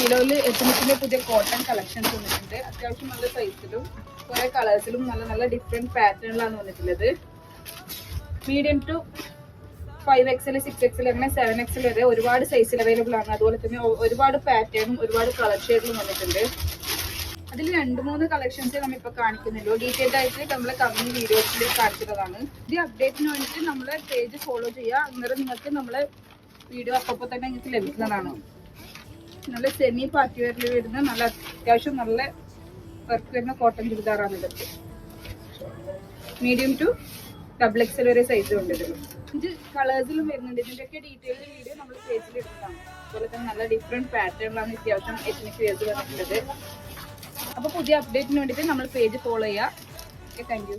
കിലോയിൽ എത്തുന്നതിന്റെ പുതിയ cotton collections വന്നിട്ടുണ്ട്. അത്യാവശ്യം നല്ല സൈസിലും കുറെ കളേഴ്സിലും നല്ല നല്ല ഡിഫറെന്റ് പാറ്റേണിലാണ് വന്നിട്ടുള്ളത്. മീഡിയം ടു 5XL 6XL അങ്ങനെ 7XL വരെ ഒരുപാട് സൈസിൽ അവൈലബിൾ ആണ്. അതുപോലെ തന്നെ ഒരുപാട് പാറ്റേണും ഒരുപാട് കളർ ഷെയ്ഡിലും വന്നിട്ടുണ്ട്. അതിൽ 2-3 കളക്ഷൻസ് നമ്മളിപ്പോൾ കാണിക്കുന്നുള്ളൂ. ഡീറ്റെയിൽഡ് ആയിട്ട് നമ്മളെ കമ്പനി വീഡിയോസിൽ കാണിക്കുന്നതാണ്. ഈ അപ്ഡേറ്റിന് വേണ്ടിയിട്ട് നമ്മളെ പേജ് ഫോളോ ചെയ്യുക. അന്നേരം നിങ്ങൾക്ക് നമ്മളെ വീഡിയോ അപ്പോൾ തന്നെ നിങ്ങൾക്ക് ലഭിക്കുന്നതാണ്. നല്ല സെമി പാർട്ടി വെയറിൽ വരുന്ന നല്ല അത്യാവശ്യം നല്ല വർക്ക് വരുന്ന കോട്ടൺ ചുരിദാറാണ് ഇതൊക്കെ. മീഡിയം ടു XXL വരെ സൈസ് കൊണ്ടിരുന്നു. 5 കളേഴ്സിലും വരുന്നുണ്ട്. ഇതിൻ്റെയൊക്കെ ഡീറ്റെയിൽഡ് വീഡിയോ നമ്മൾ പേജിൽ എടുക്കുന്നതാണ്. അതുപോലെ തന്നെ നല്ല ഡിഫറെൻറ്റ് പാറ്റേണിലാണ് അത്യാവശ്യം എത്നിക് വെയർസ് വന്നിട്ടുള്ളത്. അപ്പോൾ പുതിയ അപ്ഡേറ്റിന് വേണ്ടിയിട്ട് നമ്മൾ പേജ് ഫോളോ ചെയ്യുക. Okay, thank you.